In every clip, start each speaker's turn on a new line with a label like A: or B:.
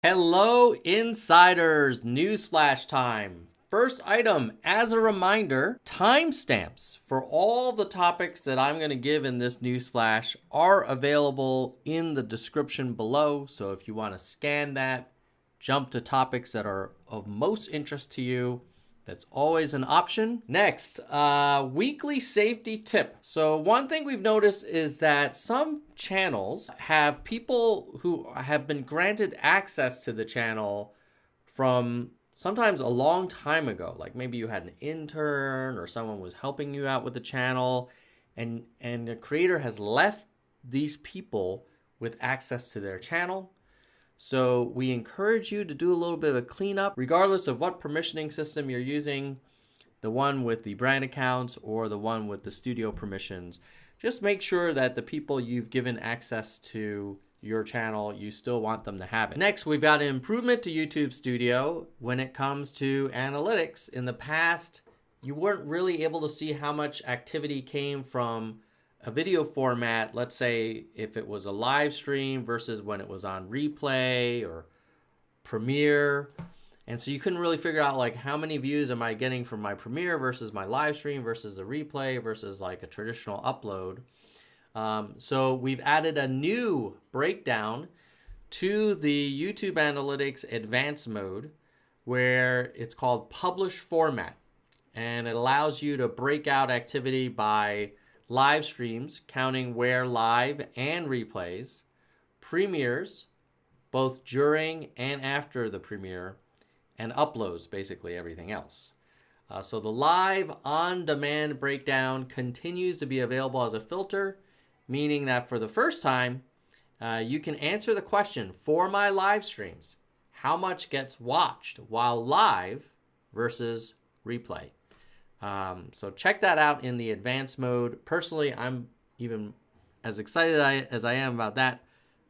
A: Hello, insiders! Newsflash time. First item, as a reminder, timestamps for all the topics that I'm going to give in this newsflash are available in the description below. So if you want to scan that, jump to topics that are of most interest to you, that's always an option. Next, weekly safety tip. So one thing we've noticed is that some channels have people who have been granted access to the channel from sometimes a long time ago. Like maybe you had an intern or someone was helping you out with the channel, and the creator has left these people with access to their channel. So we encourage you to do a little bit of a cleanup, regardless of what permissioning system you're using, the one with the brand accounts or the one with the studio permissions. Just make sure that the people you've given access to your channel, you still want them to have it. Next, we've got an improvement to YouTube Studio when it comes to analytics. In the past, you weren't really able to see how much activity came from a video format. Let's say if it was a live stream versus when it was on replay or premiere. And so you couldn't really figure out like how many views am I getting from my premiere versus my live stream versus the replay versus like a traditional upload. So we've added a new breakdown to the YouTube Analytics Advanced mode where it's called Publish Format. And it allows you to break out activity by live streams, counting where live and replays, premieres, both during and after the premiere, and uploads, basically everything else. So the live on-demand breakdown continues to be available as a filter, meaning that for the first time, you can answer the question for my live streams, how much gets watched while live versus replay. So check that out in the advanced mode. Personally, I'm even as excited as I am about that.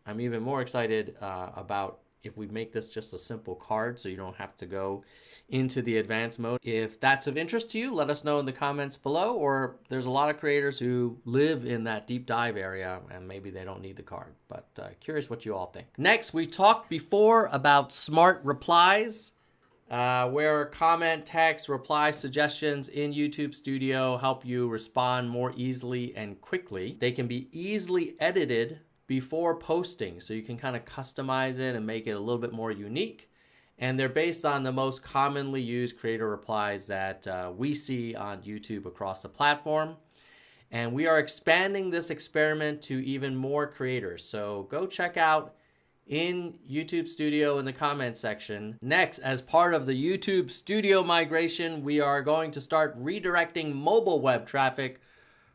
A: I'm even more excited about if we make this just a simple card so you don't have to go into the advanced mode. If that's of interest to you, let us know in the comments below, or there's a lot of creators who live in that deep dive area and maybe they don't need the card, but curious what you all think. Next, we talked before about smart replies. Where comment, text, reply suggestions in YouTube Studio help you respond more easily and quickly. They can be easily edited before posting, so you can kind of customize it and make it a little bit more unique. And they're based on the most commonly used creator replies that we see on YouTube across the platform. And we are expanding this experiment to even more creators. So go check out in YouTube Studio in the comment section. Next, as part of the YouTube Studio migration, we are going to start redirecting mobile web traffic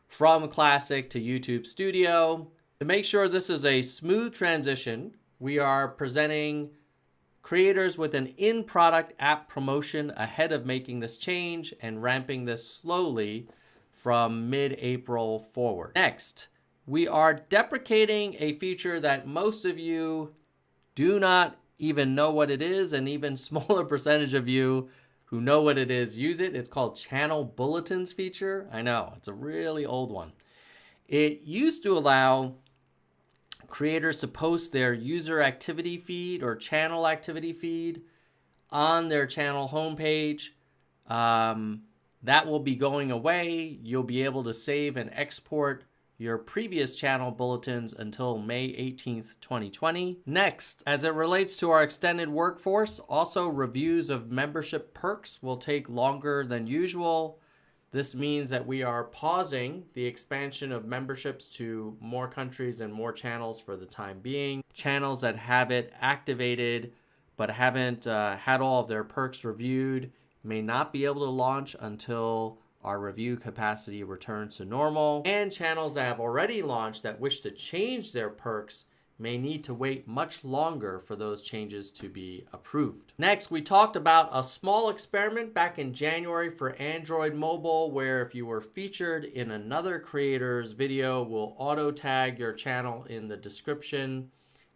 A: from Classic to YouTube Studio. To make sure this is a smooth transition, we are presenting creators with an in-product app promotion ahead of making this change and ramping this slowly from mid-April forward. Next, we are deprecating a feature that most of you do not even know what it is, and even smaller percentage of you who know what it is use it. It's called Channel Bulletins feature. I know, it's a really old one. It used to allow creators to post their user activity feed or channel activity feed on their channel homepage. That will be going away. You'll be able to save and export your previous channel bulletins until May 18th, 2020. Next, as it relates to our extended workforce, also reviews of membership perks will take longer than usual. This means that we are pausing the expansion of memberships to more countries and more channels for the time being. Channels that have it activated but haven't had all of their perks reviewed may not be able to launch until our review capacity returns to normal. And channels that have already launched that wish to change their perks may need to wait much longer for those changes to be approved. Next, we talked about a small experiment back in January for Android mobile, where if you were featured in another creator's video, we'll auto tag your channel in the description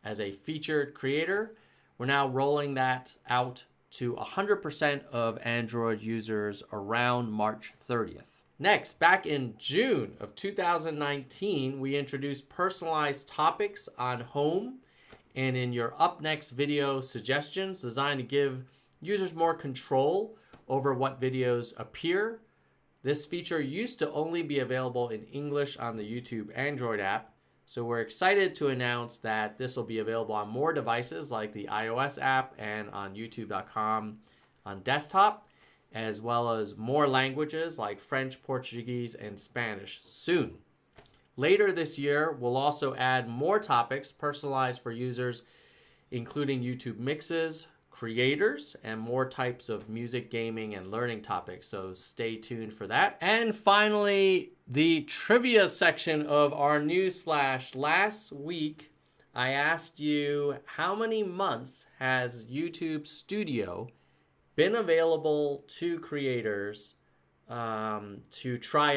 A: as a featured creator. We're now rolling that out to 100% of Android users around March 30th. Next, back in June of 2019, we introduced personalized topics on home and in your up next video suggestions designed to give users more control over what videos appear. This feature used to only be available in English on the YouTube Android app, so we're excited to announce that this will be available on more devices like the iOS app and on youtube.com on desktop, as well as more languages like French, Portuguese, and Spanish soon. Later this year, we'll also add more topics personalized for users, including YouTube mixes, creators, and more types of music, gaming, and learning topics. So stay tuned for that. And finally, the trivia section of our news flash. Last week, I asked you how many months has YouTube Studio been available to creators to try out.